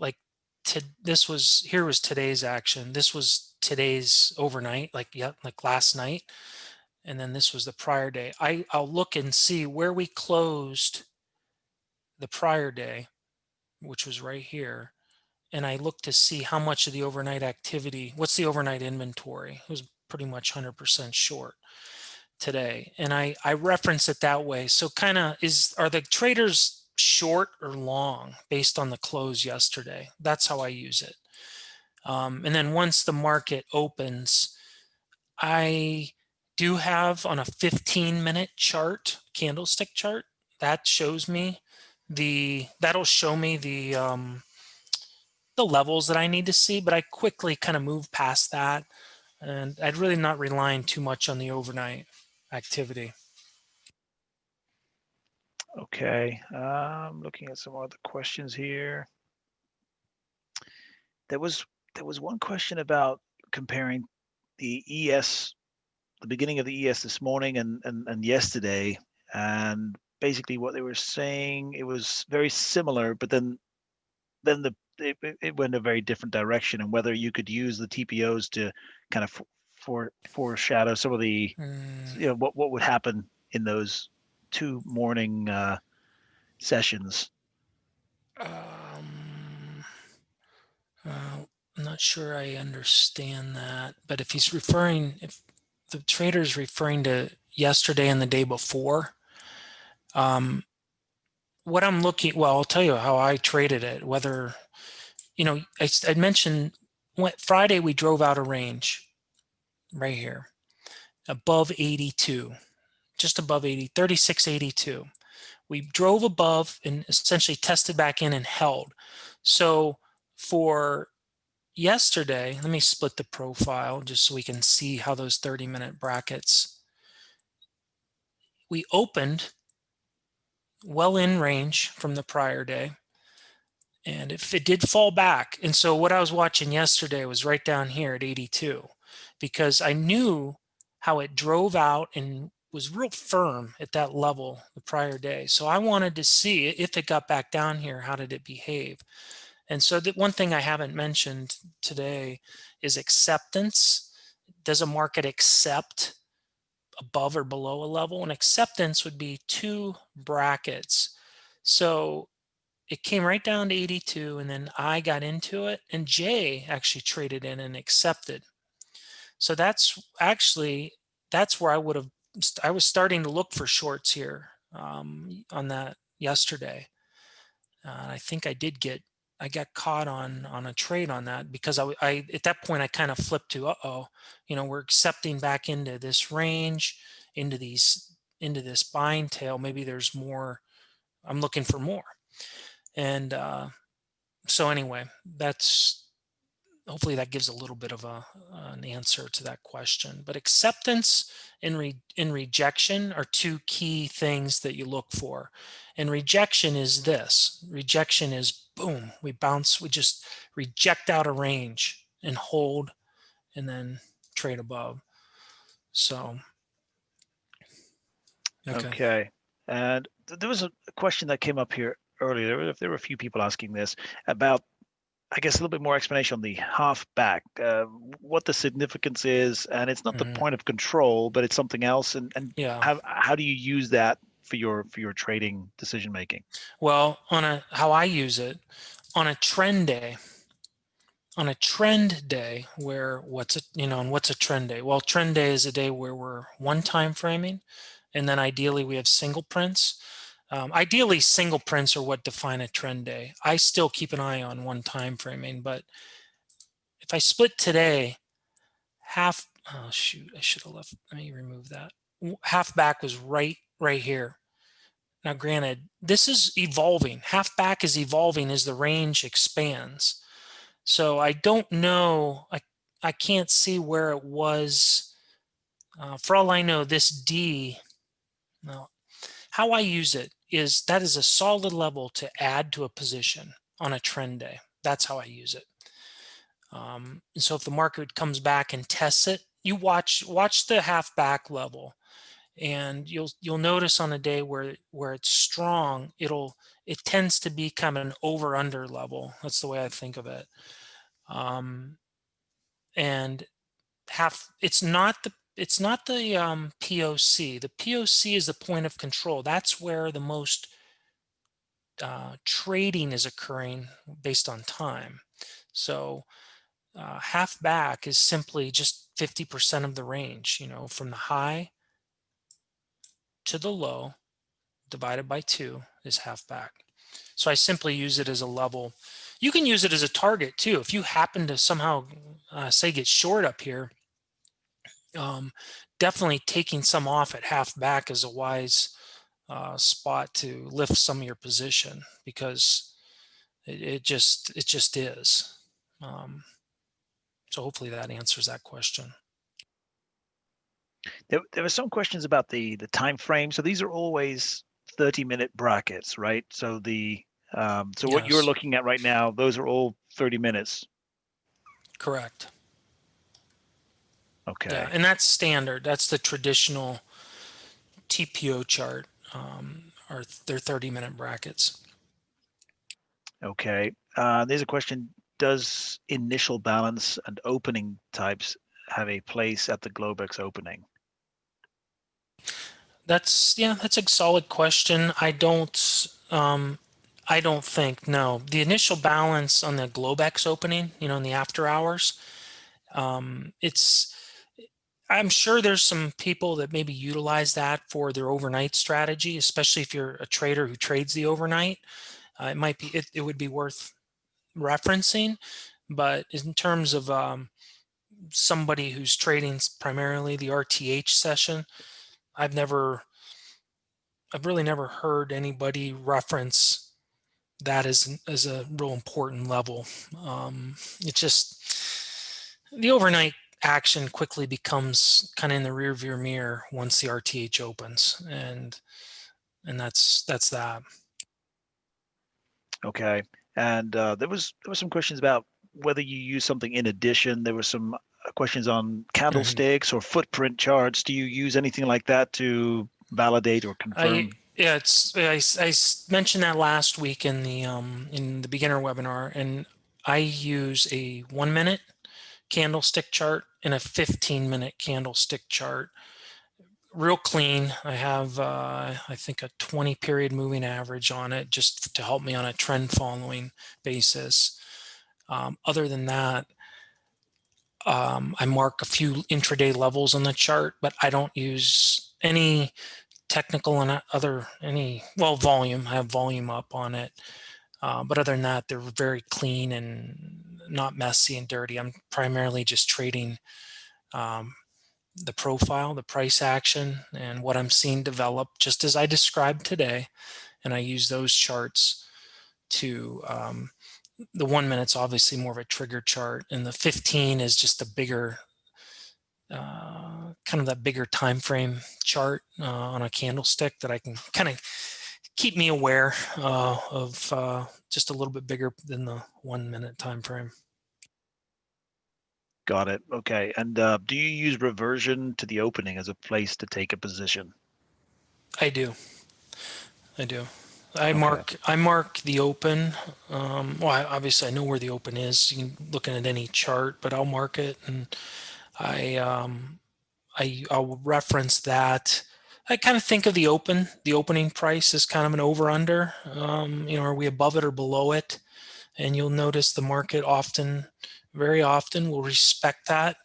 S2: like, here was today's action. This was today's overnight, like last night. And then this was the prior day. I'll look and see where we closed the prior day, which was right here, and I look to see how much of the overnight activity, what's the overnight inventory. It was pretty much 100% short today, and I reference it that way. So kind of are the traders short or long based on the close yesterday? That's how I use it. And then once the market opens, I do have on a 15-minute chart, candlestick chart, that shows me that'll show me the levels that I need to see, but I quickly kind of move past that, and I'd really not relying too much on the overnight activity.
S1: Okay, I'm looking at some other questions here. There was one question about comparing the ES, the beginning of the ES this morning and yesterday, and basically what they were saying, it was very similar, but then it went a very different direction, and whether you could use the TPOs to kind of foreshadow some of the, what would happen in those two morning sessions.
S2: I'm not sure I understand that, but if the trader is referring to yesterday and the day before, what I'm looking, well, I'll tell you how I traded it. Whether, I mentioned Friday we drove out a range right here above 82, just above 80, 36.82. We drove above and essentially tested back in and held. So for yesterday, let me split the profile just so we can see how those 30-minute brackets. We opened well in range from the prior day, and if it did fall back, and so what I was watching yesterday was right down here at 82, because I knew how it drove out and was real firm at that level the prior day. So I wanted to see if it got back down here, how did it behave? And so the one thing I haven't mentioned today is acceptance. Does a market accept above or below a level? And acceptance would be two brackets. So it came right down to 82, and then I got into it, and Jay actually traded in and accepted. So that's where I was starting to look for shorts here on that yesterday. I think I got caught on a trade on that, because I at that point I kind of flipped to, we're accepting back into this range, into this buying tail. Maybe there's more. I'm looking for more. And so anyway, hopefully that gives a little bit of an answer to that question. But acceptance and rejection are two key things that you look for. And rejection is this. Rejection is, boom, we just reject out a range and hold and then trade above. So,
S1: Okay. And there was a question that came up here earlier. There were a few people asking this about, I guess, a little bit more explanation on the half back, what the significance is, and it's not the point of control, but it's something else. And
S2: yeah.
S1: how do you use that for your trading decision making?
S2: Well, how I use it on a trend day. On a trend day, where what's a trend day? Well, trend day is a day where we're one time framing, and then ideally we have single prints. Ideally, single prints are what define a trend day. I still keep an eye on one time framing, but if I split today, oh shoot, I should have left. Let me remove that. Half back was right here. Now, granted, this is evolving. Half back is evolving as the range expands. So I don't know. I can't see where it was. For all I know, this D. Well, how I use it is that is a solid level to add to a position on a trend day. That's how I use it. And so if the market comes back and tests it, you watch the half back level, and you'll notice on a day where it's strong, it tends to be kind of an over under level. That's the way I think of it. And it's not the POC. The POC is the point of control. That's where the most trading is occurring based on time. So half back is simply just 50% of the range, from the high to the low divided by 2 is half back. So I simply use it as a level. You can use it as a target too. If you happen to somehow say get short up here, definitely taking some off at half back is a wise spot to lift some of your position, because it just is. So hopefully that answers that question.
S1: There were some questions about the time frame. So these are always 30-minute brackets, right? So what you're
S2: Yes,
S1: looking at right now, those are all 30 minutes.
S2: correct.
S1: Okay.
S2: Yeah, and that's standard. That's the traditional TPO chart, or their 30-minute brackets.
S1: Okay. There's a question: does initial balance and opening types have a place at the Globex opening?
S2: That's a solid question. I don't think, no. The initial balance on the Globex opening, in the after hours, I'm sure there's some people that maybe utilize that for their overnight strategy, especially if you're a trader who trades the overnight. It would be worth referencing. But in terms of somebody who's trading primarily the RTH session, I've really never heard anybody reference that as a real important level. It's just the overnight action quickly becomes kind of in the rear view mirror once the RTH opens, and that's that.
S1: Okay. And there was some questions about whether you use something in addition. There were some questions on candlesticks or footprint charts. Do you use anything like that to validate or confirm?
S2: I mentioned that last week in the beginner webinar, and I use a 1-minute candlestick chart and a 15-minute candlestick chart. Real clean. I have I think a 20 period moving average on it, just to help me on a trend following basis. Other than that, I mark a few intraday levels on the chart, but I don't use any technical and volume. I have volume up on it. But other than that, they're very clean and not messy and dirty. I'm primarily just trading the profile, the price action, and what I'm seeing develop just as I described today. And I use those charts to, the 1 minute's obviously more of a trigger chart, and the 15 is just a bigger, kind of that bigger time frame chart on a candlestick that I can kind of keep me aware of just a little bit bigger than the 1 minute time frame.
S1: Got it. Okay. And do you use reversion to the opening as a place to take a position?
S2: I do. I mark the open. Obviously I know where the open is. You can look at any chart, but I'll mark it, and I'll reference that. I kind of think of the opening price as kind of an over under. Are we above it or below it? And you'll notice the market very often will respect that,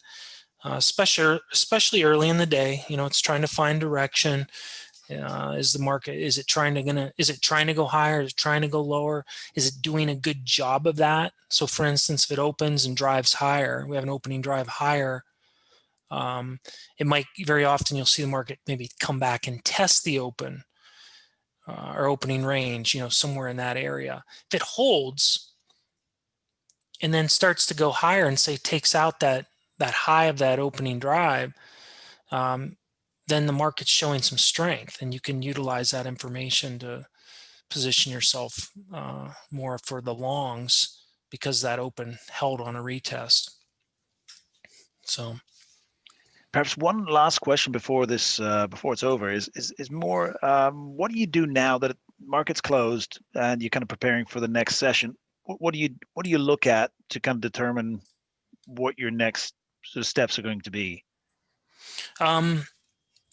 S2: especially early in the day. It's trying to find direction. Is it trying to go higher? Is it trying to go lower? Is it doing a good job of that? So for instance, if it opens and drives higher, we have an opening drive higher, it might, very often you'll see the market maybe come back and test the open or opening range, somewhere in that area. If it holds and then starts to go higher and say takes out that high of that opening drive, then the market's showing some strength, and you can utilize that information to position yourself more for the longs, because that open held on a retest. So
S1: perhaps one last question before it's over is more, what do you do now that market's closed and you're kind of preparing for the next session? What do you look at to kind of determine what your next sort of steps are going to be?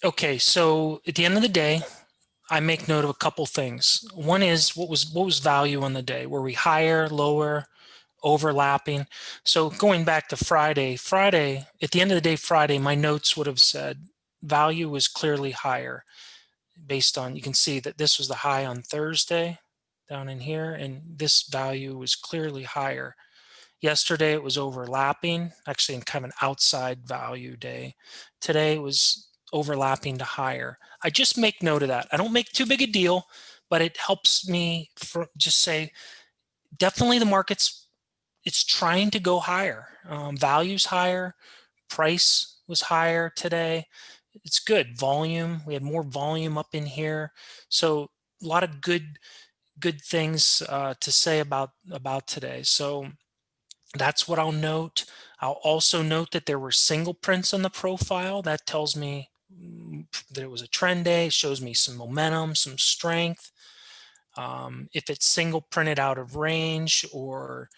S2: Okay, so at the end of the day, I make note of a couple things. One is what was value on the day. Were we higher, lower, overlapping. So going back to Friday, at the end of the day, Friday, my notes would have said value was clearly higher based on, you can see that this was the high on Thursday down in here, and this value was clearly higher. Yesterday it was overlapping, actually in kind of an outside value day. Today it was overlapping to higher. I just make note of that. I don't make too big a deal, but it helps me just say, definitely the market's, it's trying to go higher. Value's higher, price was higher today. It's good. Volume, we had more volume up in here. So a lot of good things to say about today. So that's what I'll note. I'll also note that there were single prints on the profile. That tells me that it was a trend day. It shows me some momentum, some strength. If it's single printed out of range or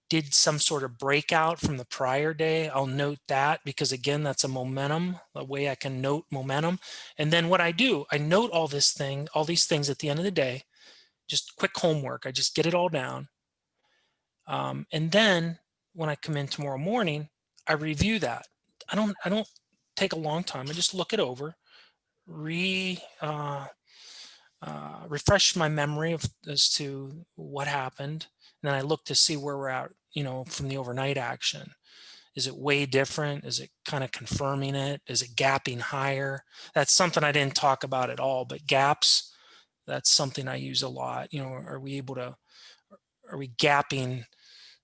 S2: did some sort of breakout from the prior day, I'll note that, because again, that's a momentum, a way I can note momentum. And then what I do, I note all these things at the end of the day, just quick homework. I just get it all down. And then when I come in tomorrow morning, I review that. I don't take a long time. I just look it over, refresh my memory as to what happened. And then I look to see where we're at, from the overnight action. Is it way different? Is it kind of confirming it? Is it gapping higher? That's something I didn't talk about at all, but gaps, that's something I use a lot. Are we gapping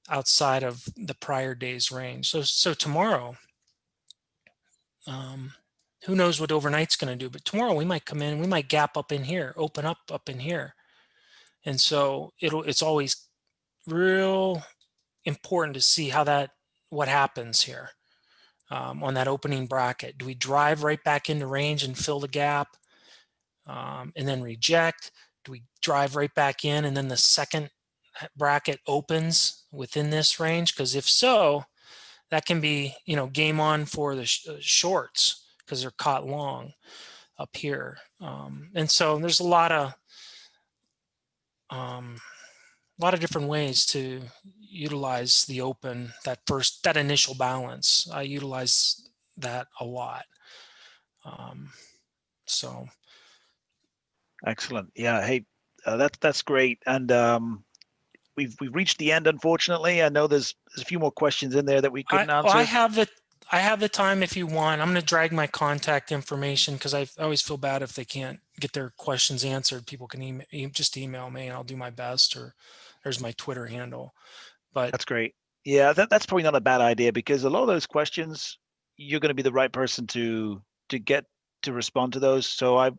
S2: outside of the prior day's range? So tomorrow, who knows what overnight's going to do, but tomorrow we might come in, we might gap up in here, open up in here. And so it's always real important to see what happens here on that opening bracket. Do we drive right back into range and fill the gap and then reject? Do we drive right back in and then the second bracket opens within this range? Because if so, that can be, game on for the shorts, because they're caught long up here. And so there's a lot of different ways to utilize the open, that initial balance. I utilize that a lot. So
S1: excellent. Yeah. Hey, that's great. And we've reached the end, unfortunately. I know there's a few more questions in there that we couldn't answer.
S2: I have the time if you want. I'm going to drag my contact information, because I always feel bad if they can't get their questions answered. People can just email me and I'll do my best, or there's my Twitter handle. But
S1: that's great. Yeah, that's probably not a bad idea, because a lot of those questions, you're going to be the right person to get to respond to those. So I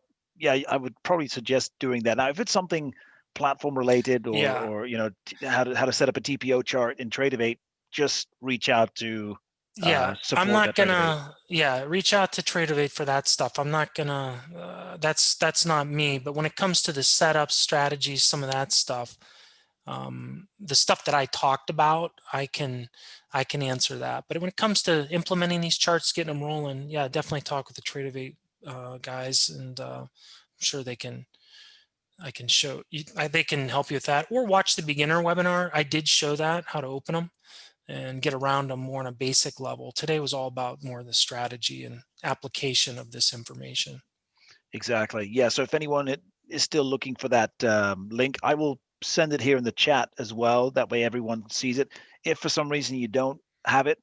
S1: would probably suggest doing that. Now, if it's something platform related, or how to set up a TPO chart in Tradovate, just reach out to
S2: I'm not gonna
S1: Tradovate.
S2: Reach out to Tradovate for that stuff. I'm not gonna that's not me. But when it comes to the setup strategies, some of that stuff, the stuff that I talked about, I can answer that. But when it comes to implementing these charts, getting them rolling, yeah, definitely talk with the Tradovate guys, and I'm sure they can they can help you with that, or watch the beginner webinar. I did show that, how to open them and get around them more on a basic level. Today was all about more of the strategy and application of this information.
S1: Exactly. Yeah. So if anyone is still looking for that link, I will send it here in the chat as well. That way everyone sees it. If for some reason you don't have it,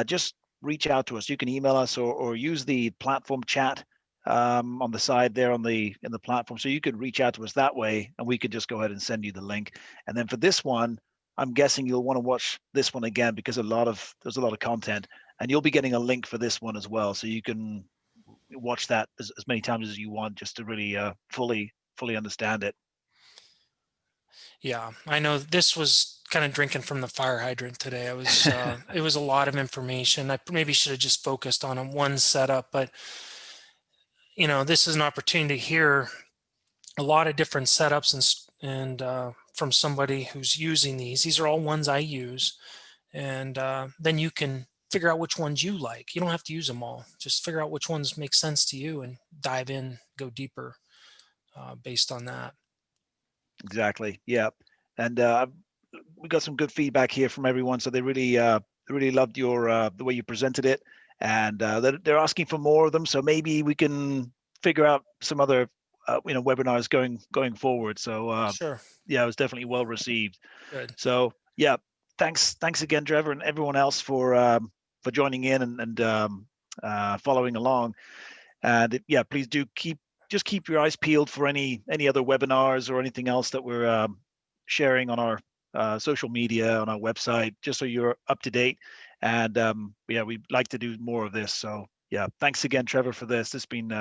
S1: just reach out to us. You can email us, or use the platform chat on the side there in the platform. So you could reach out to us that way, and we could just go ahead and send you the link. And then for this one, I'm guessing you'll want to watch this one again, because there's a lot of content, and you'll be getting a link for this one as well. So you can watch that as many times as you want, just to really fully understand it.
S2: Yeah, I know this was kind of drinking from the fire hydrant today. It was a lot of information. I maybe should have just focused on one setup, but this is an opportunity to hear a lot of different setups and from somebody who's using these. These are all ones I use, and then you can figure out which ones you like. You don't have to use them all. Just figure out which ones make sense to you and dive in, go deeper based on that.
S1: Exactly. Yeah. And we got some good feedback here from everyone. So they really loved your the way you presented it, and they're asking for more of them. So maybe we can figure out some other webinars going forward. So
S2: Sure.
S1: yeah, it was definitely well received.
S2: Good.
S1: So yeah, thanks again, Trevor, and everyone else for joining in and following along. And yeah, please do keep your eyes peeled for any other webinars or anything else that we're sharing on our social media, on our website, just so you're up to date. And yeah, we'd like to do more of this. So yeah, thanks again, Trevor, for this. It's been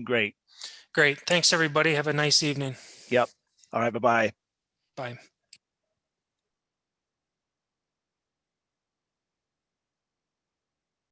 S1: great.
S2: Great. Thanks, everybody. Have a nice evening.
S1: Yep. All right. Bye-bye.
S2: Bye.